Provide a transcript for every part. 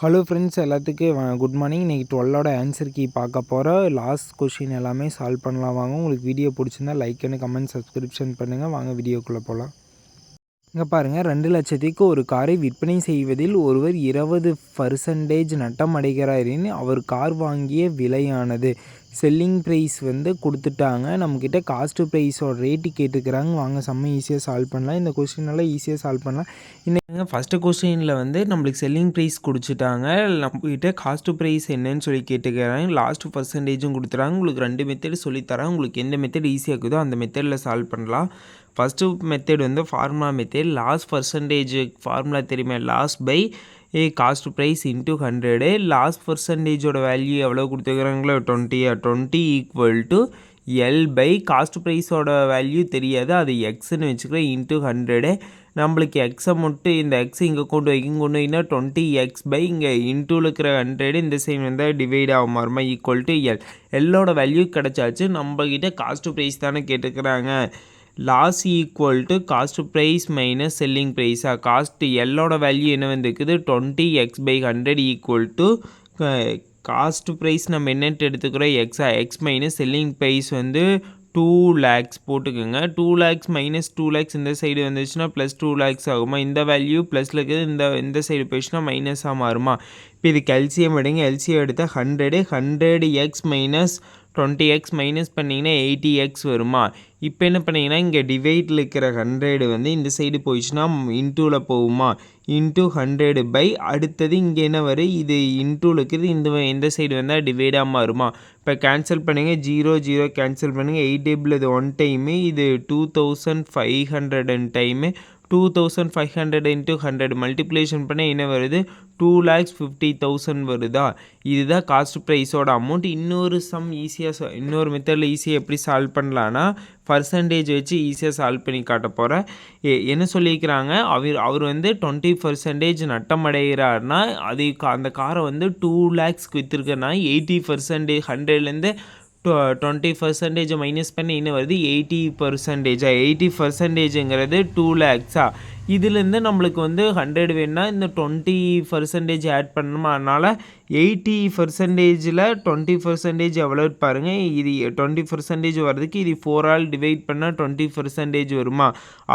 Hello friends, எல்லாத்துக்கும் good morning. இன்றைக்கி 12ஓட answer key பார்க்க போகிறோம். லாஸ்ட் கொஷின் எல்லாமே சால்வ் பண்ணலாம் வாங்க. உங்களுக்கு வீடியோ பிடிச்சிருந்தா லைக் அண்ட் கமெண்ட் சப்ஸ்கிரிப்ஷன் பண்ணுங்கள். வாங்க வீடியோக்குள்ளே போகலாம். இங்கே பாருங்கள், 2,00,000க்கு ஒரு காரை விற்பனை செய்வதில் ஒருவர் 20% நட்டம் அடைகிறார். அவர் கார் வாங்கிய விலையானது. செல்லிங் ப்ரைஸ் கொடுத்துட்டாங்க. நம்மக்கிட்ட காஸ்ட் ப்ரைஸோட ரேட்டு கேட்டுக்கிறாங்க. வாங்க செம்ம ஈஸியாக சால்வ் பண்ணலாம். இந்த கொஸ்டினெல்லாம் ஈஸியாக சால்வ் பண்ணலாம். இன்றைக்கி ஃபஸ்ட்டு கொஸ்டினில் நம்மளுக்கு செல்லிங் ப்ரைஸ் கொடுத்துட்டாங்க. நம்மக்கிட்ட காஸ்ட் ப்ரைஸ் என்னன்னு சொல்லி கேட்டுக்கிறாங்க. லாஸ்ட் பர்சன்டேஜும் கொடுத்துறாங்க. உங்களுக்கு 2 மெத்தட் சொல்லித்தரேன். உங்களுக்கு எந்த மெத்தட் ஈஸியாக இருக்குதோ அந்த மெத்தடில் சால்வ் பண்ணலாம். First method formula method. Lost percentage formula தெரியுமா? Loss by cost price into 100. Lost பர்சன்டேஜோட வேல்யூ எவ்வளோ கொடுத்துருக்குறாங்களோ 20 equal to L by cost ப்ரைஸோட வேல்யூ தெரியாது, அது எக்ஸ்ன்னு வச்சுக்கிறேன், இன்ட்டு 100. நம்மளுக்கு எக்ஸை மட்டும் இந்த எக்ஸ் இங்கே கொண்டு வைக்கிங்கன்னா 20x பை இங்கே இன்டூவில் இருக்கிற 100 இந்த சைடு டிவைட் ஆகும் மாறுமா, ஈக்குவல் டு எல். எல்லோட வேல்யூ கிடச்சாச்சு. நம்மக்கிட்ட காஸ்ட் ப்ரைஸ் தானே கேட்டுக்கிறாங்க. Loss equal to cost price minus selling ப்ரைஸா. காஸ்ட் எல்லோட வேல்யூ என்ன வந்துருக்குது 20x by 100 equal to cost price நம்ம என்னென்ட்டு எடுத்துக்கிறோம் எக்ஸா. X minus selling price 2 lakhs போட்டுக்கோங்க. 2 lakhs மைனஸ் 2 lakhs இந்த சைடு வந்துச்சுன்னா ப்ளஸ் 2 lakhs ஆகுமா. இந்த வேல்யூ ப்ளஸில் இருக்குது, இந்த சைடு போயிடுச்சுன்னா மைனஸாக மாறுமா. இப்போ இதுக்கு எல்சிஎம் எடுங்க. எல்சிஎம் எடுத்தால் 100x மைனஸ் 20x மைனஸ் பண்ணிங்கன்னா 80x வருமா. இப்போ என்ன பண்ணிங்கன்னா இங்கே டிவைடில் இருக்கிற 100 இந்த சைடு போயிடுச்சுன்னா இன்டூவில் போகுமா. இன்ட்டு 100 பை அடுத்தது இங்கே என்ன வரும், இது இன்டூவில் இருக்குது, இந்த சைடு வந்தால் டிவைடாக மாறுமா. இப்போ கேன்சல் பண்ணுங்கள். 0 கேன்சல் பண்ணுங்கள். 8 டேபிள் இது 1 டைமு, இது 2500 டைமு. 2500 இன்ட்டு 100 மல்டிப்ளேஷன் பண்ண என்ன வருது, 2,50,000 வருதா. இதுதான் காஸ்ட் ப்ரைஸோட அமௌண்ட். இன்னொரு மெத்தடில் ஈஸியாக எப்படி சால்வ் பண்ணலான்னா பர்சன்டேஜ் வச்சு ஈஸியாக சால்வ் பண்ணி காட்ட போகிறேன். என்ன சொல்லியிருக்கிறாங்க, அவர் 20% நட்டம் அடைகிறார்னா அந்த காரை 2 lakhsக்கு விற்றுருக்கேன்னா 80% 100லேருந்து 20% மைனஸ் பண்ணி என்ன வருது 80%. 80%ங்கிறது 2 lakhsா. இதுலேருந்து நம்மளுக்கு 100 வேணுன்னா இந்த 20% ஆட் பண்ணணுமா. அதனால் 80%ல் 20% எவ்வளோ பாருங்கள். இது 20% வர்றதுக்கு இது 4 டிவைட் பண்ணால் 20% வருமா.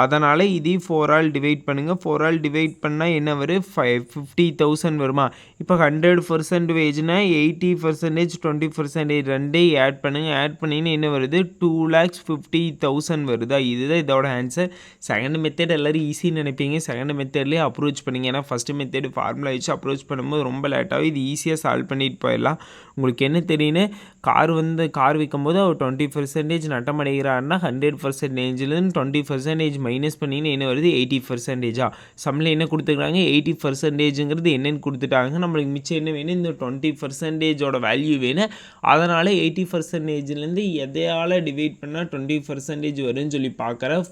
அதனால் இது 4 டிவைட் பண்ணுங்கள். 4 டிவைட் பண்ணால் என்ன வரும் 50,000 வருமா. இப்போ 100%னா 80% 20% ரெண்டையும் ஆட் பண்ணுங்கள். ஆட் பண்ணின்னு என்ன வருது 2,50,000 வருதா. இதுதான் இதோட ஆன்சர். செகண்ட் மெத்தட் எல்லோரும் ஈஸின்னு நினைப்பீங்க. செகண்ட் மெத்தட்லேயே அப்ரோச் பண்ணிங்க. ஏன்னா ஃபஸ்ட்டு மெத்தட் ஃபார்முலா வச்சு அப்ரோச் பண்ணும்போது ரொம்ப லேட்டாகும். இது ஈஸியாக சால்வ் பண்ணிட்டு போயிடலாம். உங்களுக்கு என்ன தெரியுன்னு, கார் விற்கும்போது அவர் 20% நட்டம் அடைகிறாருன்னா 100%லேருந்து 20% மைனஸ் பண்ணின்னு என்ன வருது 80%. சம்மில் என்ன கொடுத்துருக்காங்க 80%ங்கிறது என்னென்னு கொடுத்துட்டாங்க. நம்மளுக்கு மிச்சம் என்ன வேணும், இந்த 20%ஓட வேல்யூ வேணும். அதனால் 80%லேருந்து எதையால் டிவைட் பண்ணால் 20% வரும்னு சொல்லி பார்க்குறேன்.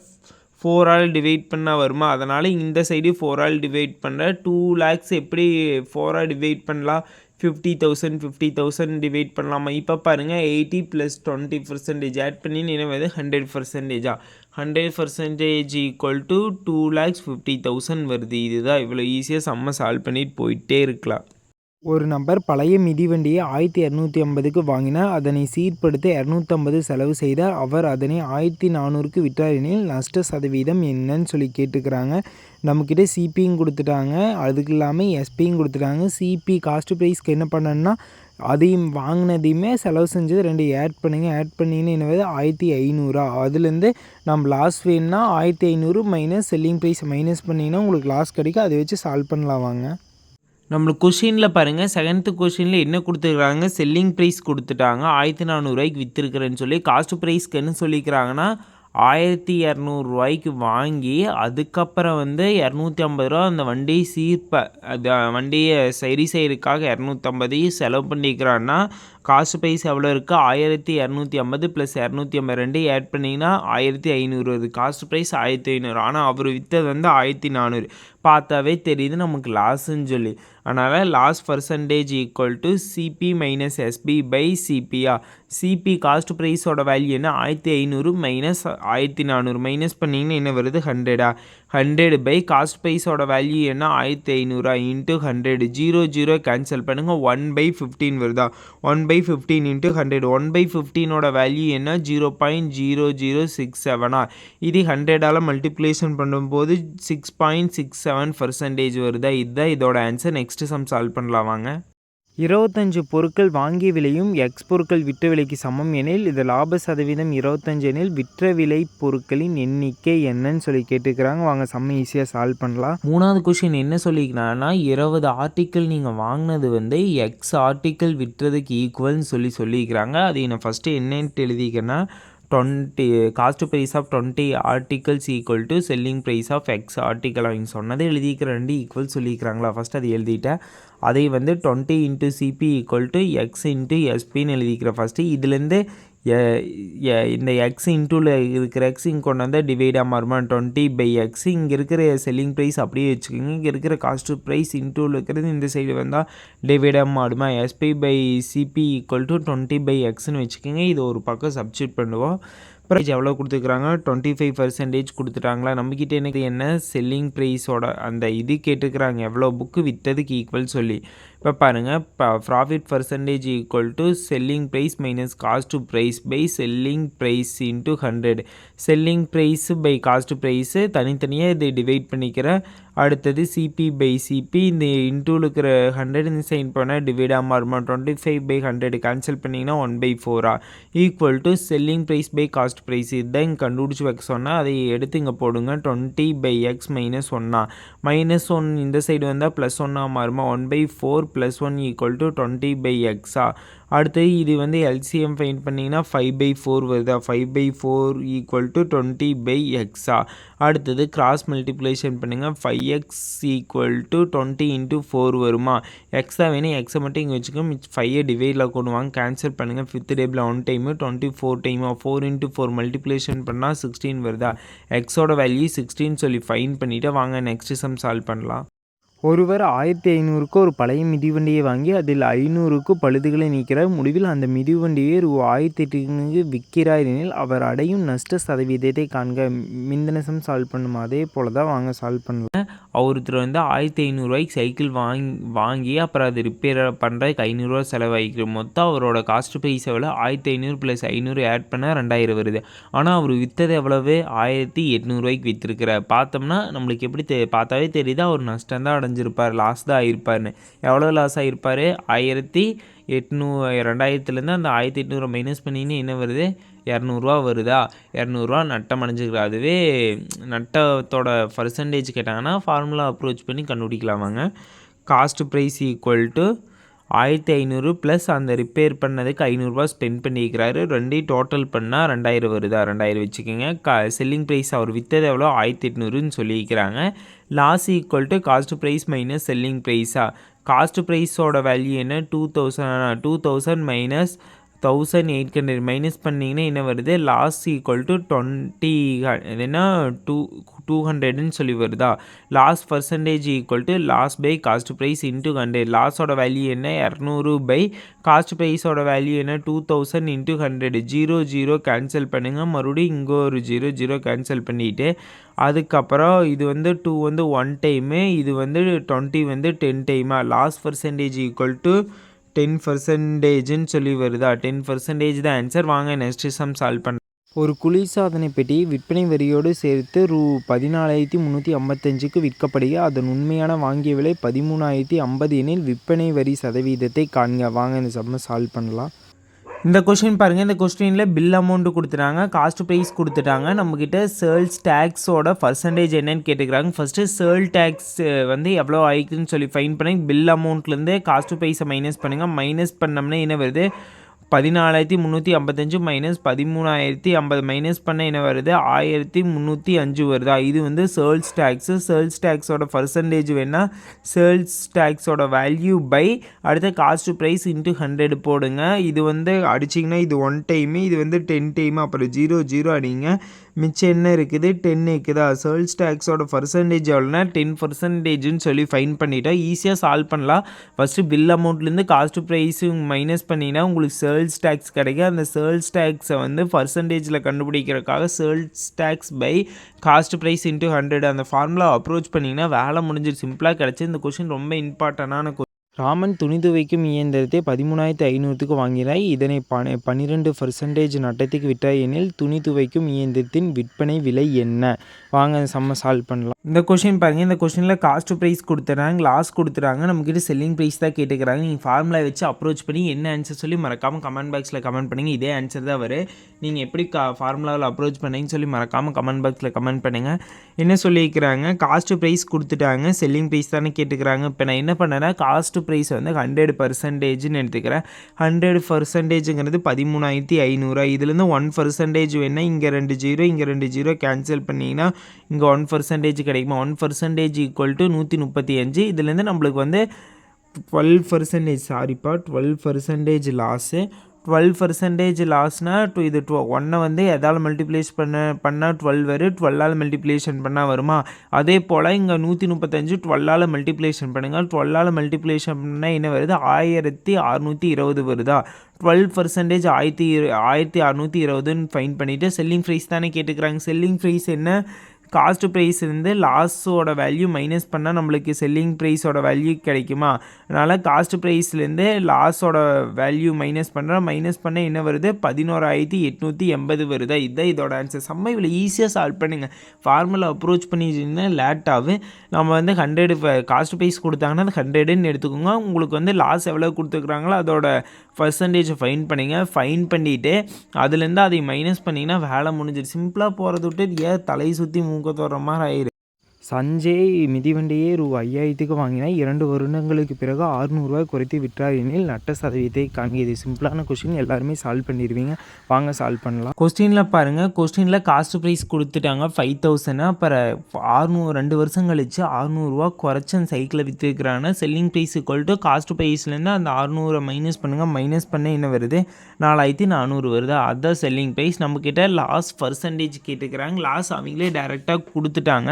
4 டிவைட் பண்ணால் வருமா. அதனால் இந்த சைடு 4 டிவைட் பண்ணுற 2 lakhs எப்படி 4 டிவைட் பண்ணலாம், 50,000 டிவைட் பண்ணலாமா. இப்போ பாருங்கள் 80 + 20% ஆட் பண்ணி என்ன வருது 100%. 100% ஈக்குவல் டு 2,50,000 வருது. இதுதான் இவ்வளோ ஈஸியாக செம்ம சால்வ் பண்ணிட்டு போயிட்டே இருக்கலாம். ஒரு நபர் பழைய மிதிவண்டியை 1250க்கு வாங்கினார். அதனை சீர்படுத்த 250 செலவு செய்தார். அவர் அதனை 1400க்கு விற்றார் எனில் நஷ்ட சதவீதம் என்னன்னு சொல்லி கேட்டுக்கிறாங்க. நம்மக்கிட்ட சிபியும் கொடுத்துட்டாங்க, அதுக்கு இல்லாமல் எஸ்பியும் கொடுத்துட்டாங்க. சிபி காஸ்ட் ப்ரைஸ்க்கு என்ன பண்ணணும்னா அதையும் வாங்கினதையுமே செலவு செஞ்சது 2 ஆட் பண்ணுங்கள். ஆட் பண்ணின்னு என்ன 1500. அதுலேருந்து நம்ம லாஸ் வேணும்னா 1500 மைனஸ் செல்லிங் ப்ரைஸ் மைனஸ் பண்ணிங்கன்னா உங்களுக்கு லாஸ் கிடைக்கும். அதை வச்சு சால்வ் பண்ணலாம் வாங்க. நம்மளுக்கு கொஷினில் பாருங்கள், செகண்ட் கொஷினில் என்ன கொடுத்துருக்குறாங்க, செல்லிங் ப்ரைஸ் கொடுத்துட்டாங்க 1400 விற்றுருக்குறேன்னு சொல்லி. காஸ்ட் ப்ரைஸ்க்கு என்ன சொல்லிக்கிறாங்கன்னா 1200 வாங்கி அதுக்கப்புறம் 250 அந்த வண்டியை சரி செய்யறதுக்காக 250 செலவு பண்ணிக்கிறான்னா காஸ்ட் ப்ரைஸ் எவ்வளோ இருக்குது 1250 + 252 ஆட் பண்ணிங்கன்னா 1500 வருது. Cost price 1500. ஆனால் அவர் விற்றது 1400. பார்த்தாவே தெரியுது நமக்கு லாஸ்ன்னு சொல்லி. அதனால் loss percentage equal to CP minus SP by சிபியா. சிபி காஸ்ட் ப்ரைஸோட வேல்யூ என்ன 1500 மைனஸ் 1400 மைனஸ் பண்ணிங்கன்னா என்ன வருது 100 பை காஸ்ட் ப்ரைஸோட வேல்யூ என்ன 1500 இன்ட்டு 100 0 கேன்சல் பண்ணுங்கள் 1/15 வருதா 1/15 இன்ட்டு 100 1/15ஓட வேல்யூ என்ன 0.0067 இது 100ஆல் மல்டிப்ளேஷன் பண்ணும்போது 6.67% வருதா. இதுதான் இதோட ஆன்சர். நெக்ஸ்ட் சம் சால்வ் பண்ணலாம் வாங்க. 25 பொருட்கள் வாங்கிய விலையும் எக்ஸ் பொருட்கள் விற்ற விலைக்கு சமம் எனில் இது லாப சதவீதம் 25 எனில் விற்ற விலை பொருட்களின் எண்ணிக்கை என்னன்னு சொல்லி கேட்டுக்கிறாங்க. வாங்க செம்ம ஈஸியாக சால்வ் பண்ணலாம். 3வது கொஷின் என்ன சொல்லிக்கிறாங்கன்னா 20 ஆர்டிக்கிள் நீங்கள் வாங்கினது வந்து எக்ஸ் ஆர்டிக்கிள் விற்றதுக்கு ஈக்குவல்னு சொல்லிக்கிறாங்க. அது நான் ஃபஸ்ட்டு என்னன்ட்டு எழுதிக்கன்னா 20 cost price of 20 articles equal to selling price of x article அவங்க சொன்னதை எழுதிக்கிற 2 ஈக்குவல் சொல்லிக்கிறாங்களா. ஃபஸ்ட் அது எழுதிட்டேன். அதை வந்து 20 into CP equal to x into எஸ்பின்னு எழுதிக்கிறேன் ஃபஸ்ட்டு. இதுலேருந்து இந்த எக்ஸ் இன்டூவில் இருக்கிற எக்ஸ் இங்கே கொண்டு வந்தால் டிவைடாக மாறுமா 20/x. இங்கே இருக்கிற செல்லிங் ப்ரைஸ் அப்படியே வச்சுக்கோங்க. இங்கே இருக்கிற காஸ்ட் ப்ரைஸ் இன்டூவில் இருக்கிறது இந்த சைடு வந்தால் டிவைடாக மாறுமா SP/CP ஈக்குவல் டு 20/xன்னு வச்சுக்கோங்க. இது ஒரு பக்கம் சப்ஸ்டியூட் பண்ணுவோம். ப்ரைஸ் எவ்வளோ கொடுத்துருக்குறாங்க 25% கொடுத்துட்டாங்களா. நம்மக்கிட்ட எனக்கு என்ன செல்லிங் ப்ரைஸோட அந்த இது கேட்டுக்கிறாங்க எவ்வளோ புக்கு விற்றதுக்கு ஈக்குவல் சொல்லி. இப்போ பாருங்கள் profit percentage equal to selling price minus cost price by selling price into 100. Selling price by cost price தனித்தனியாக இது டிவைட் பண்ணிக்கிறேன். அடுத்தது CP/CP இந்த இன்டூவில் இருக்கிற 100 இந்த சைன் பண்ணால் டிவைடாக மாறுமா 25/100 கேன்சல் பண்ணிங்கன்னா 1/4 equal to selling price by cost price. இதுதான் இங்கே கண்டுபிடிச்சி வைக்க சொன்னால் அதை எடுத்து இங்கே போடுங்க 20/x மைனஸ் 1 மைனஸ் 1 இந்த சைடு வந்தால் ப்ளஸ் 1 மாறுமா 1/4 + 1 ஈக்குவல் டு 20/x. அடுத்து இது வந்து LCM ஃபைன் பண்ணிங்கன்னா 5/4 வருதா 5/4 ஈக்குவல் டு 20/x. அடுத்தது கிராஸ் மல்டிப்ளேஷன் பண்ணுங்கள் 5x ஈக்குவல் டு 20 இன்ட்டு 4 வருமா. எக்ஸா வேணும் எக்ஸை மட்டும் இங்கே வச்சுக்கோங்க. 5 டிவைடில் கொண்டு வாங்க கேன்சல் பண்ணுங்கள். 5th டேபிள் 1 டைமு 24 டைமா 4 இன்ட்டு 4 மல்டிப்ளேஷன் பண்ணால் 16 வருதா. எக்ஸோட வேல்யூ 16 சொல்லி ஃபைன் பண்ணிவிட்டு வாங்க நெக்ஸ்ட் சம் சால்வ் பண்ணலாம். ஒருவர் 1500க்கு ஒரு பழைய மிதிவண்டியை வாங்கி அதில் 500க்கு பழுதுகளை நீக்கிறார். முடிவில் அந்த மிதிவண்டியை ரூ 1800க்கு விற்கிறார் எனில் அவர் அடையும் நஷ்ட சதவீதத்தை காண்க. மிந்தனசம் சால்வ் பண்ணும் அதே போல தான் வாங்க சால்வ் பண்ணலாம். ஒருத்தர் வந்து 1500 சைக்கிள் வாங்கி அப்புறம் அது ரிப்பேர் பண்ணுறதுக்கு 500 செலவாகிக்கிற மொத்தம் அவரோட காஸ்ட் ப்ரைஸ் எவ்வளோ 1500 + 500 ஆட் பண்ணால் 2000 வருது. ஆனால் அவர் விற்றது எவ்வளவு 1800 விற்றுருக்கிறார். பார்த்தோம்னா நம்மளுக்கு எப்படி பார்த்தாவே தெரியுது அவர் நஷ்டம் தான் அடைஞ்சிருப்பார், லாஸ் தான் ஆகிருப்பார்னு. எவ்வளோ லாஸ் ஆகிருப்பார் 2000லேருந்து அந்த 1800 மைனஸ் பண்ணின்னு என்ன வருது 200 வருதா. 200 நட்டம் அடைஞ்சிக்கிறார். அதுவே நட்டத்தோட பர்சன்டேஜ் கேட்டாங்கன்னா ஃபார்முலா அப்ரோச் பண்ணி கண்டுபிடிக்கலாம் வாங்க. Cost price equal to 1500 plus அந்த ரிப்பேர் பண்ணதுக்கு 500 ஸ்பெண்ட் பண்ணிக்கிறாரு. ரெண்டையும் டோட்டல் பண்ணால் 2000 வருதா. 2000 வச்சுக்கோங்க. செல்லிங் ப்ரைஸ் அவர் விற்றது எவ்வளோ 1800ன்னு சொல்லிக்கிறாங்க. Loss equal to cost price minus selling ப்ரைஸா. காஸ்ட் ப்ரைஸோட வேல்யூ என்ன 2000 மைனஸ் 1800 மைனஸ் பண்ணிங்கன்னா என்ன வருது லாஸ் ஈக்குவல் டு 20 என்ன 200ன்னு சொல்லி வருதா. Loss percentage equal to loss by cost price into 100. லாஸோட வேல்யூ என்ன 200 பை காஸ்ட் ப்ரைஸோட வேல்யூ என்ன 2000 இன்ட்டு 100. 0 கேன்சல் பண்ணுங்கள். மறுபடியும் இங்கே ஒரு 0 கேன்சல் பண்ணிவிட்டு அதுக்கப்புறம் இது வந்து 2 வந்து 1 டைமு, இது வந்து 20 வந்து 10 டைமா. லாஸ் பர்சன்டேஜ் ஈக்குவல் டு 10%ன்னு சொல்லி வருதா. 10% தான் ஆன்சர். வாங்க நெக்ஸ்ட் சம் சால்வ் பண்ண. ஒரு குளிர்சாதனை பெட்டி விற்பனை வரியோடு சேர்த்து ரூ 14,355க்கு விற்கப்படுக. அதன் உண்மையான வாங்கிய விலை 13,050 எனில் விற்பனை வரி சதவீதத்தை காண்க. வாங்க இந்த சம்மை சால்வ் பண்ணலாம். இந்த கொஸ்டின் பாருங்கள். இந்த கொஸ்டினில் பில் அமௌண்ட்டு கொடுத்துட்டாங்க, காஸ்ட் ப்ரைஸ் கொடுத்துட்டாங்க. நம்மக்கிட்ட சேல்ஸ் டேக்ஸோட பர்சன்டேஜ் என்னன்னு கேட்டுக்கிறாங்க. ஃபஸ்ட்டு சேல் டேக்ஸ் வந்து எவ்வளோ ஆயிக்குதுன்னு சொல்லி ஃபைன் பண்ணி பில் அமௌண்ட்லேருந்து காஸ்ட் ப்ரைஸை மைனஸ் பண்ணுங்கள். மைனஸ் பண்ணோம்னா என்ன வருது 14,355 மைனஸ் 13,050 மைனஸ் பண்ண என்ன வருது 1,305 வருதா. இது வந்து சேல்ஸ் டேக்ஸு. சேல்ஸ் டேக்ஸோட பர்சன்டேஜ் வேணால் சேல்ஸ் டேக்ஸோட வேல்யூ பை அடுத்த காஸ்ட் ப்ரைஸ் இன்ட்டு 100 போடுங்க. இது வந்து அடிச்சிங்கன்னா இது 1 டைமு, இது வந்து 10 டைமு, அப்புறம் 0 அடிங்க. மிச்சம் என்ன இருக்குது 10 இருக்குதா. சேல்ஸ் டேக்ஸோட பர்சன்டேஜ் எவ்வளோனா 10%ன்னு சொல்லி ஃபைன் பண்ணிட்டா ஈஸியாக சால்வ் பண்ணலாம். ஃபஸ்ட்டு பில் அமௌண்ட்லேருந்து காஸ்ட் ப்ரைஸு மைனஸ் பண்ணிங்கன்னா உங்களுக்கு சேல்ஸ் டேக்ஸ் கிடைக்கும். அந்த சேல்ஸ் டேக்ஸை வந்து பர்சன்டேஜில் கண்டுபிடிக்கிறதுக்காக sales tax by cost price into 100 அந்த ஃபார்முலா அப்ரோச் பண்ணிங்கன்னா வேலை முடிஞ்சிட்டு சிம்பிளாக கிடச்சி. இந்த கொஷின் ரொம்ப இம்பார்ட்டண்டான ராமன் துணி துவைக்கும் இயந்திரத்தை 13,500க்கு வாங்கினார். இதனை 12% நட்டத்துக்கு விட்டார் எனில் துணி துவைக்கும் இயந்திரத்தின் விற்பனை விலை என்ன? வாங்க செம்ம சால்வ் பண்ணலாம். இந்த கொஷின் பாருங்கள். இந்த கொஷினில் காஸ்ட் ப்ரைஸ் கொடுத்துறாங்க, லாஸ் கொடுத்துறாங்க, நம்மக்கிட்ட செல்லிங் ப்ரைஸ் தான் கேட்டுக்கிறாங்க. நீங்கள் ஃபார்முலா வச்சு அப்ரோச் பண்ணி என்ன ஆன்சர் சொல்லி மறக்காமல் கமெண்ட் பாக்ஸில் கமெண்ட் பண்ணுங்கள். இதே ஆன்சர் தான் வரும். நீங்கள் எப்படி ஃபார்முலாவில் அப்ரோச் பண்ணீங்கன்னு சொல்லி மறக்காமல் கமெண்ட் பாக்ஸில் கமெண்ட் பண்ணுங்கள். என்ன சொல்லியிருக்கிறாங்க, காஸ்ட் ப்ரைஸ் கொடுத்துட்டாங்க, செல்லிங் ப்ரைஸ் தானே கேட்டுக்கிறாங்க. இப்போ நான் என்ன பண்ணேன்னா காஸ்ட் ப்ரைஸ் வந்து 100%ன்னு எடுத்துக்கிறேன். 100%ங்கிறது 13,500. இதுலேருந்து 1% வேணால் இங்கே 2 ஜீரோ இங்கே 2 ஜீரோ கேன்சல் பண்ணிங்கன்னா இங்கே 1% கிடைக்குமா. 1% ஈக்குவல் டு 135. இதுலேருந்து நம்மளுக்கு வந்து 12% சாரிப்பா 12% லாஸு. 12% லாஸ்னால் இது 1 வந்து எதால் மல்டிப்ளேஷன் பண்ணால் 12 வரும். 12ஆல் மல்டிப்ளேஷன் பண்ணால் வருமா. அதே போல் இங்கே 135 12ஆல் மல்டிப்ளேஷன் பண்ணுங்கள். 12ஆல் மல்டிப்ளேஷன் பண்ணால் என்ன வருது 1620 வருதா. 12% 1620ன்னு ஃபைன் பண்ணிவிட்டு செல்லிங் ப்ரைஸ் தானே கேட்டுக்கிறாங்க. செல்லிங் ப்ரைஸ் என்ன, காஸ்ட் ப்ரைஸ்லேருந்து லாஸோட வேல்யூ மைனஸ் பண்ணால் நம்மளுக்கு செல்லிங் ப்ரைஸோட வேல்யூ கிடைக்குமா. அதனால் காஸ்ட் ப்ரைஸ்லேருந்து லாஸோட வேல்யூ மைனஸ் பண்ண என்ன வருது 11,880 வருதா. இதுதான் இதோட ஆன்சர். செம்ம இவ்வளோ ஈஸியாக சால்வ் பண்ணுங்கள். ஃபார்முலா அப்ரோச் பண்ணிங்கன்னா லேட்டாகும். நம்ம வந்து 100 காஸ்ட் ப்ரைஸ் கொடுத்தாங்கன்னா அது 100ன்னு எடுத்துக்கோங்க. உங்களுக்கு வந்து லாஸ் எவ்வளோ கொடுத்துருக்குறாங்களோ அதோட பர்சன்டேஜை ஃபைன் பண்ணிங்க. ஃபைன் பண்ணிவிட்டு அதுலேருந்து அதை மைனஸ் பண்ணிங்கன்னா வேலை முடிஞ்சிடும். சிம்பிளாக போகிறத விட்டு ஏன் தலை சுற்றி மூக்க தோற மாதிரி ஆயிரு. சஞ்சய் மிதிவண்டியை ரூ.5000க்கு வாங்கினார். 2 வருடங்களுக்கு பிறகு ரூ.600 குறைத்து விற்றார் எனில் நட்ட சதவீதத்தை காண்க. இது சிம்பிளான கொஸ்டின், எல்லாருமே சால்வ் பண்ணிடுவீங்க. வாங்க சால்வ் பண்ணலாம். கொஸ்டினில் பாருங்கள். கொஸ்டினில் காஸ்ட் ப்ரைஸ் கொடுத்துட்டாங்க 5,000. அப்புறம் 2 வருஷம் கழிச்சு ரூ.600 குறைச்ச சைக்கிளை விற்றுக்கிறாங்கன்னா selling price equal to cost ப்ரைஸ்லேருந்து அந்த 600 மைனஸ் பண்ணுங்கள். மைனஸ் பண்ண என்ன வருது 4,400 வருது. அதுதான் செல்லிங் ப்ரைஸ். நம்மக்கிட்ட லாஸ் பர்சன்டேஜ் கேட்டுக்கிறாங்க. லாஸ் அவங்களே டைரெக்டாக கொடுத்துட்டாங்க.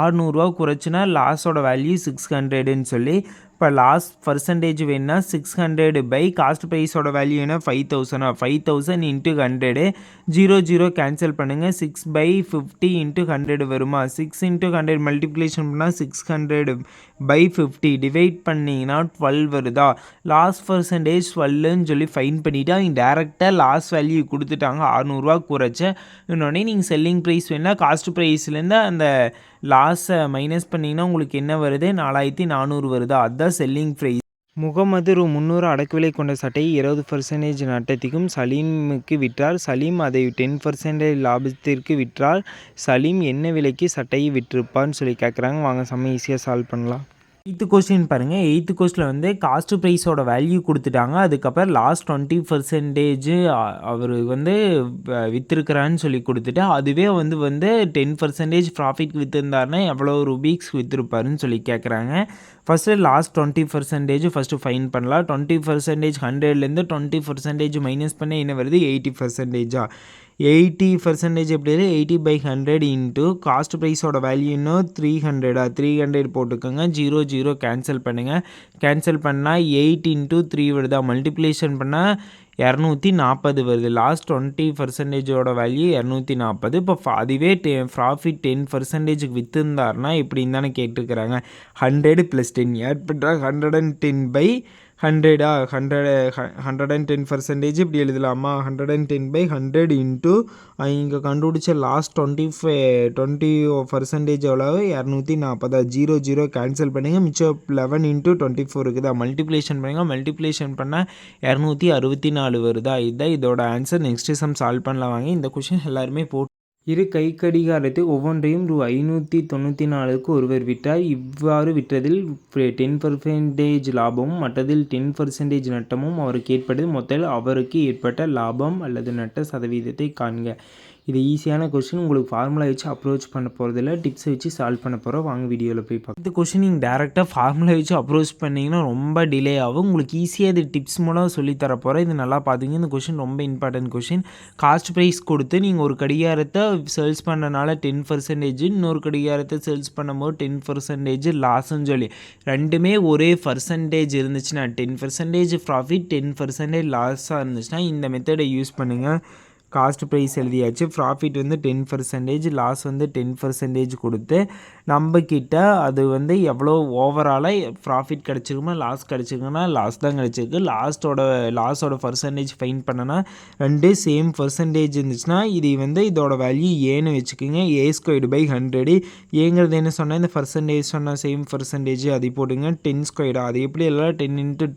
600 குறைச்சுன்னா லாஸோட வேல்யூ 600ன்னு சொல்லி. இப்போ லாஸ் பர்சன்டேஜ் வேணுன்னா 600 பை காஸ்ட் ப்ரைஸோட வேல்யூ என்ன 5,000. 5,000 இன்ட்டு 100 0 கேன்சல் பண்ணுங்கள். 6/50 இன்ட்டு 100 வருமா. 6 இன்ட்டு 100 மல்டிப்ளிகேஷன் பண்ணால் 600/50 டிவைட் பண்ணிங்கன்னா 12 வருதா. லாஸ் பர்சன்டேஜ் 12ன்னு சொல்லி ஃபைன் பண்ணிவிட்டு அவங்க டேரெக்டாக லாஸ் வேல்யூ கொடுத்துட்டாங்க 600 குறைச்ச. இன்னொன்னே நீங்கள் செல்லிங் ப்ரைஸ் வேணுன்னா காஸ்ட் ப்ரைஸ்லேருந்து அந்த லாஸை மைனஸ் பண்ணிங்கன்னா உங்களுக்கு என்ன வருது 4,400 வருதா. அதுதான் செல்லிங் ப்ரைஸ். முகமது ரூ.300 அடக்கு விலை கொண்ட சட்டையை 20% நட்டத்திற்கும் சலீமுக்கு விற்றார். சலீம் அதை 10% லாபத்திற்கு விற்றார். சலீம் என்ன விலைக்கு சட்டையை விற்றிருப்பார்னு சொல்லி கேட்குறாங்க. வாங்க செம்ம ஈஸியாக சால்வ் பண்ணலாம். 8th கொஸ்டின் பாருங்கள். 8th கொஸ்டினில் வந்து காஸ்ட் ப்ரைஸோட வேல்யூ கொடுத்துட்டாங்க. அதுக்கப்புறம் லாஸ்ட் 20% அவர் வந்து விற்றுருக்கிறான்னு சொல்லி கொடுத்துட்டு அதுவே வந்து 10% ப்ராஃபிட்க்கு விற்றுருந்தாருன்னா எவ்வளோ ரூபீஸ் விற்றுருப்பாருன்னு சொல்லி கேட்குறாங்க. ஃபஸ்ட்டு லாஸ்ட் 20% ஃபஸ்ட்டு ஃபைன் பண்ணலாம். 20% 100லேருந்து 20% மைனஸ் பண்ண என்ன வருது 80%. 80% எப்படி இருக்குது 80/100 இன்ட்டு காஸ்ட் ப்ரைஸோட வேல்யூ இன்னும் 300 போட்டுக்கோங்க. 0 கேன்சல் பண்ணுங்கள். கேன்சல் பண்ணால் 8 இன்ட்டு 3 வருதா. மல்டிப்ளிகேஷன் பண்ணால் 240 வருது. லாஸ்ட் 20%ஓட வேல்யூ 240. இப்போ அதுவே ப்ராஃபிட் 10%க்கு விற்றுருந்தாருன்னா எப்படின்னு தானே கேட்டுருக்குறாங்க. 100 + 10 ஆட் பண்ணுறாங்க. 110% இப்படி எழுதலாமா. 110/100 இன்ட்டு இங்கே கண்டுபிடிச்ச லாஸ்ட் 20% எவ்வளவு 240. 0 கேன்சல் பண்ணுங்கள். மிச்சம் 11 இன்ட்டு 24 இருக்குதா. மல்டிப்ளிகேஷன் பண்ணுங்கள். மல்டிப்ளிகேஷன் பண்ணால் 264 வருதா. இதுதான் இதோட ஆன்சர். நெக்ஸ்ட் சம் சால்வ் பண்ணலாம் வாங்க. இந்த கொஷின் எல்லாருமே போட்டு இரு கை கடிகாரத்தை ஒவ்வொன்றையும் ரூ.594க்கு ஒருவர் விற்றார். இவ்வாறு விற்றதில் 10% லாபமும் மற்றதில் 10% நட்டமும் அவருக்கு ஏற்பட்டது. மொத்தத்தில் அவருக்கு ஏற்பட்ட லாபம் அல்லது நட்ட சதவீதத்தை காண்க. இது ஈஸியான கொஸ்டின். உங்களுக்கு ஃபார்முலா வச்சு அப்ரோச் பண்ண போகிறதில்ல, டிப்ஸை வச்சு சால்வ் பண்ண போகிறோம். வாங்க வீடியோவில் போய் பார்க்கலாம். இந்த கொஸ்டின் நீங்கள் டேரெக்டாக ஃபார்முலா வச்சு அப்ரோச் பண்ணிங்கன்னா ரொம்ப டிலே ஆகும். உங்களுக்கு ஈஸியாக இது டிப்ஸ் மூலம் சொல்லித்தர போகிறேன். இது நல்லா பார்த்துங்க. இந்த கொஸ்டின் ரொம்ப இம்பார்ட்டன்ட் கொஸ்டின். காஸ்ட் ப்ரைஸ் கொடுத்து நீங்கள் ஒரு கடிகாரத்தை சேல்ஸ் பண்ணனால 10%, இன்னொரு கடிகாரத்தை சேல்ஸ் பண்ணும்போது 10% லாஸ்ன்னு சொல்லி ரெண்டுமே ஒரே பர்சன்டேஜ் இருந்துச்சுன்னா 10% ப்ராஃபிட் 10% லாஸாக இருந்துச்சுன்னா இந்த மெத்தடை யூஸ் பண்ணுங்கள். காஸ்ட் ப்ரைஸ் எழுதியாச்சு. ப்ராஃபிட் வந்து 10%, லாஸ் வந்து 10% கொடுத்து நம்மக்கிட்ட அது வந்து எவ்வளோ ஓவராலாக ப்ராஃபிட் கிடச்சிருக்குமா லாஸ் கிடச்சிருக்குன்னா லாஸ் தான் கிடச்சிருக்கு. லாஸோட பர்சன்டேஜ் ஃபைன் பண்ணனா ரெண்டு சேம் பர்சன்டேஜ் இருந்துச்சுன்னா இது வந்து இதோட வேல்யூ ஏன்னு வச்சுக்கோங்க. A²/100. ஏங்கிறது என்ன சொன்னால் இந்த பர்சன்டேஜ் சொன்னால் சேம் பர்சன்டேஜ் அதை போட்டுங்க. 10². அது எப்படி எல்லாம் 10 ×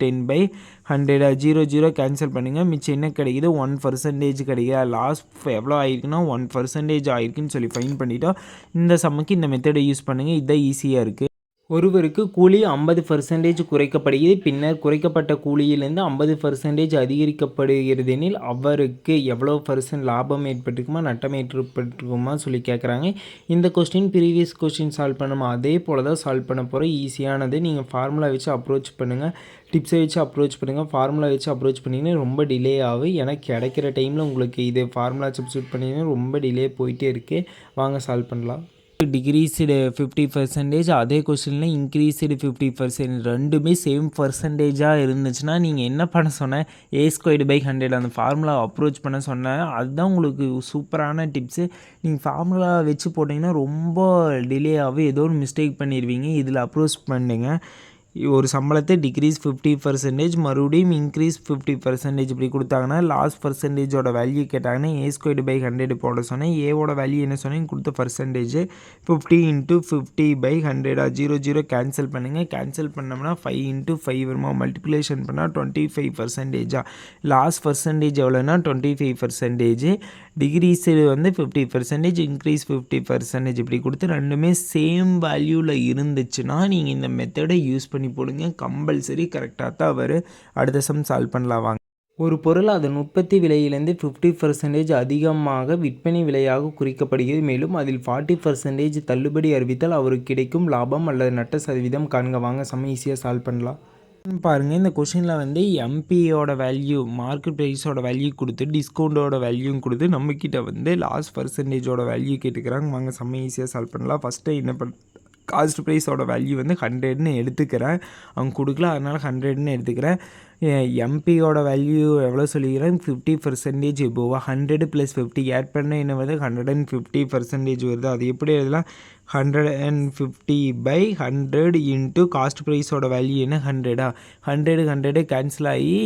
10/100. 0 கேன்சல் பண்ணுங்கள். மிச்சம் என்ன கிடைக்குது 1% கிடைக்குது. லாஸ் எவ்வளோ ஆயிருக்குன்னா 1% ஆயிருக்குன்னு சொல்லி ஃபைன் பண்ணிட்டோம். இந்த சம்முக்கு இந்த மெத்தடை யூஸ் பண்ணுங்கள். இதுதான் ஈஸியாக இருக்குது. ஒருவருக்கு கூலி 50% குறைக்கப்படுகிறது. பின்னர் குறைக்கப்பட்ட கூலியிலிருந்து 50% அதிகரிக்கப்படுகிறது எனில் அவருக்கு எவ்வளோ % லாபம் ஏற்பட்டிருக்குமா நட்டம் ஏற்பட்டிருக்குமா சொல்லி கேட்குறாங்க. இந்த கொஸ்டின் ப்ரீவியஸ் கொஸ்டின் சால்வ் பண்ணுமா அதே போல் தான் சால்வ் பண்ண போகிறோம். ஈஸியானது. நீங்கள் ஃபார்முலா வச்சு அப்ரோச் பண்ணுங்கள், டிப்ஸை வச்சு அப்ரோச் பண்ணுங்கள். ஃபார்முலா வச்சு அப்ரோச் பண்ணிங்கன்னா ரொம்ப டிலே ஆகும். ஏன்னா கிடைக்கிற டைமில் உங்களுக்கு இது ஃபார்முலா சப்ஸ்டியூட் பண்ணிங்கன்னா ரொம்ப டிலே போயிட்டே இருக்குது. வாங்க சால்வ் பண்ணலாம். டிக்ரீஸ்டு 50%, அதே கொஸ்டினில் இன்க்ரீஸ்டு 50%, ரெண்டுமே சேம் பர்சன்டேஜாக இருந்துச்சுன்னா நீங்கள் என்ன பண்ண சொன்னேன் A²/100 அந்த ஃபார்முலா அப்ரோச் பண்ண சொன்னேன். அதுதான் உங்களுக்கு சூப்பரான டிப்ஸு. நீங்கள் ஃபார்முலா வச்சு போட்டிங்கன்னா ரொம்ப டிலே ஆகும். ஏதோ ஒரு மிஸ்டேக் பண்ணிடுவீங்க. இதில் அப்ரோச் பண்ணுங்க. ஒரு சம்பளத்தை டிக்ரீஸ் 50%, மறுபடியும் இன்க்ரீஸ் 50% இப்படி கொடுத்தாங்கன்னா லாஸ்ட் பர்சன்டேஜோட வேல்யூ கேட்டாங்கன்னா A²/100 போட சொன்னேன். ஏவோட வேல்யூ என்ன சொன்னேன் கொடுத்த பர்சன்டேஜ் 50 × 50/100. 0 கேன்சல் பண்ணுங்கள். கேன்சல் பண்ணோம்னா 5 × 5 வருமா. மல்டிப்ளிகேஷன் பண்ணால் 25%. Last percentage எவ்வளோன்னா 25%. டிக்ரீஸு வந்து 50%, இன்க்ரீஸ் 50% இப்படி கொடுத்து ரெண்டுமே சேம் வேல்யூவில் இருந்துச்சுன்னா நீங்கள் இந்த மெத்தடை யூஸ் பண்ணி போடுங்க. கம்பல்சரி கரெக்டாக தான் வரும். அடுத்த சம் சால்வ் பண்ணலாம் வாங்க. ஒரு பொருள் அதன் உற்பத்தி விலையிலிருந்து 50% அதிகமாக விற்பனை விலையாக குறிக்கப்படுகிறது. மேலும் அதில் 40% தள்ளுபடி அறிவித்தால் அவருக்கு கிடைக்கும் லாபம் அல்லது நட்ட சதவீதம் காண்க. வாங்க சம் ஈஸியாக சால்வ் பண்ணலாம். பாருங்கள், இந்த கொஷினில் வந்து எம்பியோட வேல்யூ மார்க்கெட் ப்ரைஸோட வேல்யூ கொடுத்து டிஸ்கவுண்டோட வேல்யூவும் கொடுத்து நம்மக்கிட்ட வந்து லாஸ்ட் பர்சன்டேஜோட வேல்யூ கேட்டுக்கிறாங்க. வாங்க செம்ம ஈஸியாக சால்வ் பண்ணலாம். ஃபஸ்ட்டு என்ன காஸ்ட் ப்ரைஸோட வேல்யூ வந்து 100ன்னு எடுத்துக்கிறேன். அவங்க கொடுக்கல, அதனால் 100ன்னு எடுத்துக்கிறேன். எம்பியோட வேல்யூ எவ்வளோ சொல்லிக்கிறேன் 50% இப்போவா 100 + 50 ஆட் பண்ண என்ன வருது 150% வருது. அது எப்படி எழுதலாம் 150/100 × காஸ்ட் ப்ரைஸோட வேல்யூ என்ன 100. 100 கேன்சல் ஆகி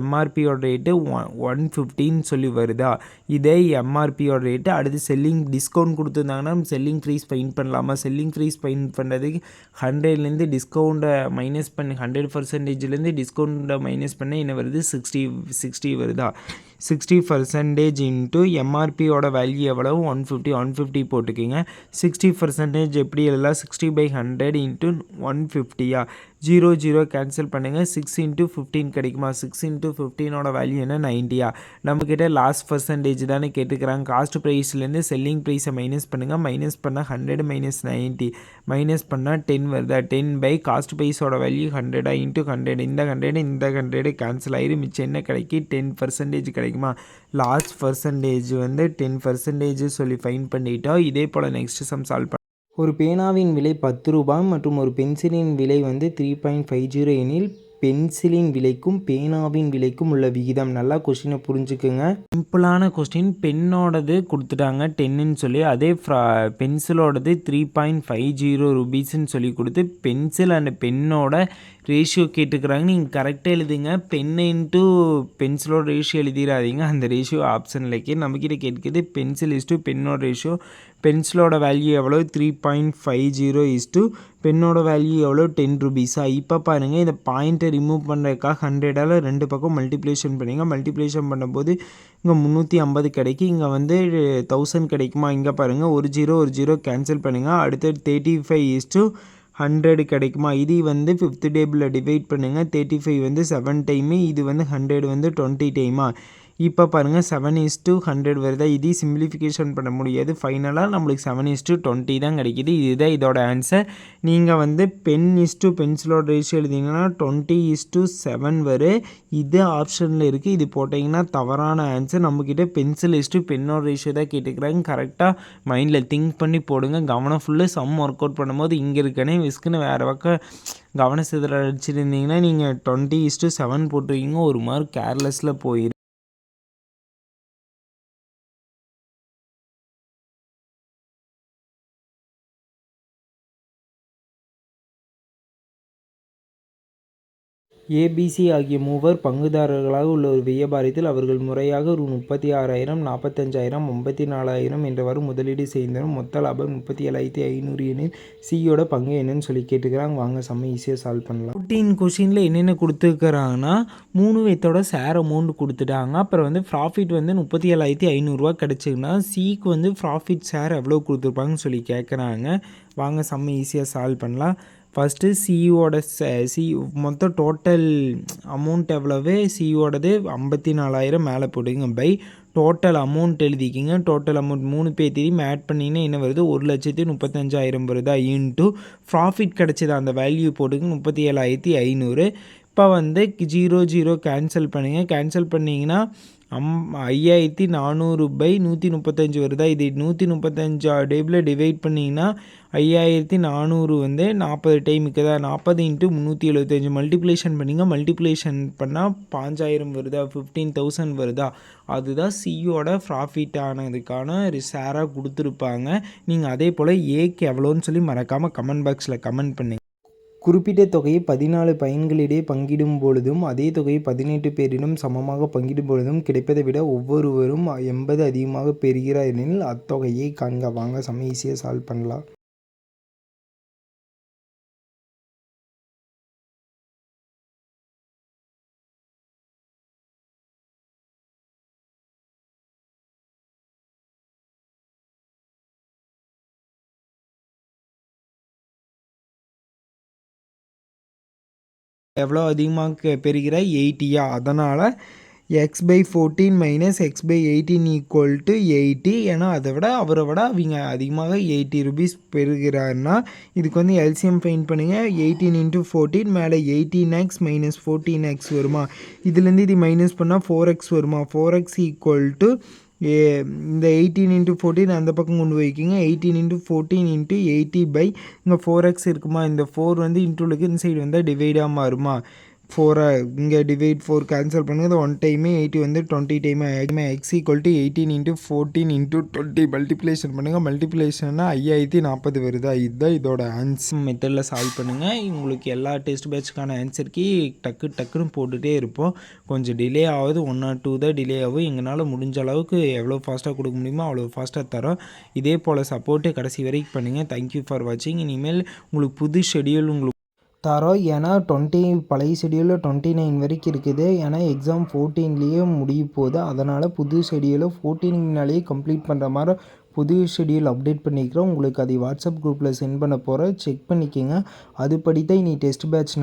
எம்ஆர்பியோட ரேட்டு 150ன்னு சொல்லி வருதா. இதே எம்ஆர்பியோட ரேட்டு. அடுத்து செல்லிங் டிஸ்கவுண்ட் கொடுத்துருந்தாங்கன்னா செல்லிங் ப்ரைஸ் ஃபைன் பண்ணலாமா. செல்லிங் ப்ரைஸ் ஃபைன் பண்ணுறதுக்கு 100லேருந்து டிஸ்கவுண்ட்டை மைனஸ் பண்ணி 100%லேருந்து டிஸ்கவுண்ட்டை மைனஸ் பண்ண என்ன வருது 60 வருதா. 60% × எம்ஆர்பியோட வேல்யூ எவ்வளவு 150 போட்டுக்கிங்க. 60% எப்படி எழுதலாம் 60/100 × 150. 0 கேன்சல் பண்ணுங்கள். 6 × 15 கிடைக்குமா. 6 × 15ஓட வேல்யூ என்ன 90. நம்மக்கிட்ட லாஸ்ட் பர்சன்டேஜ் தானே கேட்டுக்கிறாங்க. காஸ்ட் ப்ரைஸ்லேருந்து செல்லிங் ப்ரைஸை மைனஸ் பண்ணுங்கள். மைனஸ் பண்ணால் 100 - 90 மைனஸ் பண்ணால் 10 வருதா. 10/ காஸ்ட் ப்ரைஸோட வேல்யூ 100 × 100. இந்த 100 கேன்சல் ஆகிடு. மிச்சம் என்ன கிடைக்கும் 10% கிடைக்குமா. லாஸ்ட் பர்சன்டேஜ் வந்து 10% சொல்லி ஃபைன் பண்ணிட்டோம். இதே போல் நெக்ஸ்ட் சம் சால்வ் பண்ண. ஒரு பேனாவின் விலை 10 ரூபாய் மற்றும் ஒரு பென்சிலின் விலை வந்து 3.50 எனில் பென்சிலின் விலைக்கும் பேனாவின் விலைக்கும் உள்ள விகிதம். நல்லா கொஸ்டினை புரிஞ்சுக்குங்க. சிம்பிளான கொஸ்டின். பெண்ணோடது கொடுத்துட்டாங்க 10ன்னு சொல்லி, அதே பென்சிலோடது 3.50 ரூபீஸ்ன்னு சொல்லி கொடுத்து பென்சில் அண்ட் பெண்ணோட ரேஷியோ கேட்டுக்கிறாங்க. நீங்கள் கரெக்டாக எழுதுங்க. பென்னு இன்ட்டு பென்சிலோட ரேஷியோ எழுதிடாதீங்க. அந்த ரேஷியோ ஆப்ஷனில் நம்மக்கிட்ட கேட்குது பென்சில் இஸ்டு பெண்ணோட ரேஷியோ. பென்சிலோட வேல்யூ எவ்வளோ 3.50 பெண்ணோட வேல்யூ எவ்வளோ 10 ரூபீஸா. இப்போ பாருங்கள், இந்த பாயிண்ட்டை ரிமூவ் பண்ணுறதுக்காக 100ஆல் ரெண்டு பக்கம் மல்டிப்ளிகேஷன் பண்ணிங்க. மல்டிப்ளிகேஷன் பண்ணும்போது இங்கே 350 கிடைக்கும். இங்கே வந்து 1000 கிடைக்குமா. இங்கே பாருங்கள் ஒரு 0 கேன்சல் பண்ணுங்கள். அடுத்து 35/100 கிடைக்குமா. இது வந்து 5th டேபிளில் டிவைட் பண்ணுங்கள். 35 வந்து 7 டைமு, இது வந்து 100 வந்து 20 டைமா. இப்போ பாருங்கள் 7:100 வருதா. இதே சிம்பிளிஃபிகேஷன் பண்ண முடியாது. ஃபைனலாக நம்மளுக்கு 7:20 தான் கிடைக்கிது. இதுதான் இதோட ஆன்சர். நீங்கள் வந்து பென்சிலோட ரேஷியோ எழுதிங்கன்னா 20:7 வரும். இது ஆப்ஷனில் இருக்குது. இது போட்டிங்கன்னா தவறான ஆன்சர். நம்மக்கிட்ட பென்னோட ரேஷியோ தான் கேட்டுக்கிறாங்க. கரெக்டாக மைண்டில் திங்க் பண்ணி போடுங்க. கவனம் ஃபுல்லாக சம் ஒர்க் அவுட் பண்ணும்போது இங்கே இருக்கனே விஸ்க்குன்னு வேறு பக்கம் கவன சிதற அடிச்சிருந்தீங்கன்னா நீங்கள் 20:7 போட்டுருக்கீங்க. ஒரு மார்க் கேர்லெஸ்ஸில் போயிடும். ஏபிசி ஆகிய மூவர் பங்குதாரர்களாக உள்ள ஒரு வியாபாரத்தில் அவர்கள் முறையாக ரூ. 36,000, 45,000, 54,000 என்றவாறு முதலீடு செய்தனர். மொத்த லாபம் 37,500 எனில் சியோட பங்கு என்னன்னு சொல்லி கேட்டுக்கிறாங்க. வாங்க செம்ம ஈஸியாக சால்வ் பண்ணலாம். 14 கொஷினில் என்னென்ன கொடுத்துருக்குறாங்கன்னா 3 பேர்த்தோட ஷேர் அமௌண்ட் கொடுத்துட்டாங்க. அப்புறம் வந்து ப்ராஃபிட் வந்து 37,500 கிடச்சிங்கன்னா சிக்கு வந்து ப்ராஃபிட் ஷேர் எவ்வளோ கொடுத்துருப்பாங்கன்னு சொல்லி கேட்குறாங்க. வாங்க செம்ம ஈஸியாக சால்வ் பண்ணலாம். ஃபஸ்ட்டு சிஇஓட மொத்தம் டோட்டல் அமௌண்ட் எவ்வளவு, சிஇஓடது 54,000 மேலே போட்டுங்க. பை டோட்டல் அமௌண்ட் எழுதிக்கிங்க. டோட்டல் அமௌண்ட் 3 பேர்த்தையும் ஆட் பண்ணிங்கன்னா என்ன வருது, 1,35,000 வருதா. இன்ட்டு ப்ராஃபிட் கிடச்சிது அந்த வேல்யூ போட்டுங்க 37,500. இப்போ வந்து 0 கேன்சல் பண்ணுங்கள். கேன்சல் பண்ணிங்கன்னா 5,400 பை 135 வருதா. இது 135 டேபிள் டிவைட் பண்ணிங்கன்னா 5,400 வந்து 40 டைமுக்கு தான். 40 × 375 மல்டிப்ளேஷன் பண்ணிங்க. மல்டிப்ளேஷன் பண்ணால் 5,000 வருதா, 15,000 வருதா. அதுதான் சியோட ப்ராஃபிட் ஆனதுக்கான ஷேராக கொடுத்துருப்பாங்க. நீங்கள் அதே போல் ஏக்கு எவ்வளோன்னு சொல்லி மறக்காமல் கமெண்ட் பாக்ஸில் கமெண்ட் பண்ணுங்கள். குறிப்பிட்ட தொகையை 14 பயன்களிடையே பங்கிடும் பொழுதும் அதே தொகையை 18 பேரிடம் சமமாக பங்கிடும் பொழுதும் கிடைப்பதை விட ஒவ்வொருவரும் 80 அதிகமாக பெறுகிறார் எனில் அத்தொகையை காண்க. வாங்க செம்ம ஈஸியாக சால்வ் பண்ணலாம். எவ்வளோ அதிகமாக பெறுகிறாய் 80யா. அதனால் x/14 - x/18 = 80. ஏன்னா அவரை விட அவங்க அதிகமாக 80 ரூபீஸ் பெறுகிறாருன்னா இதுக்கு வந்து எல்சிஎம் ஃபைண்ட் பண்ணுங்கள். 18 × 14 மேலே 18x - 14x வருமா. இதுலேருந்து இது மைனஸ் பண்ணால் 4x வருமா. 4x = இந்த 18 × 14 அந்த பக்கம் கொண்டு போய்க்கிங்க. 18 × 14 × 80 இங்கே 4x இருக்குமா. இந்த 4 வந்து இன்டூலுக்கு இந்த சைடு வந்தால் டிவைடாக மாறுமா. 4 இங்கே டிவைட் 4 கேன்சல் பண்ணுங்கள். 1 டைமு 80 வந்து 20 டைமு. x = 18 × 14 × 20 மல்டிப்ளேஷன் பண்ணுங்கள். மல்டிப்ளேஷன்னா 5,040 வருதா. இதுதான் இதோட ஆன்சர். மெத்தடில் சால்வ் பண்ணுங்கள். உங்களுக்கு எல்லா டெஸ்ட் பேட்சுக்கான ஆன்சருக்கு டக்குன்னு போட்டுகிட்டே இருப்போம். கொஞ்சம் டிலே ஆகுது, 1 or 2 தான் டிலே ஆகும். எங்களால் முடிஞ்ச அளவுக்கு எவ்வளோ ஃபாஸ்ட்டாக கொடுக்க முடியுமோ அவ்வளோ ஃபாஸ்ட்டாக தரோம். இதே போல் சப்போர்ட்டு கடைசி வரைக்கும் பண்ணுங்கள். தேங்க்யூ ஃபார் வாட்சிங். இனிமேல் உங்களுக்கு புது ஷெடியூல் உங்களுக்கு தரோம். ஏன்னா பழைய ஷெடியூலில் 29 வரைக்கும் இருக்குது. ஏன்னா எக்ஸாம் 14லேயே முடிய போகுது. அதனால் புது ஷெடியூலை 14னாலேயே கம்ப்ளீட் பண்ணுற மாதிரி புது ஷெடியூல் அப்டேட் பண்ணிக்கிறோம். உங்களுக்கு அதை வாட்ஸ்அப் குரூப்பில் சென்ட் பண்ண போகிறேன். செக் பண்ணிக்கோங்க. அதுபடி தான் இனி டெஸ்ட் பேட்ச்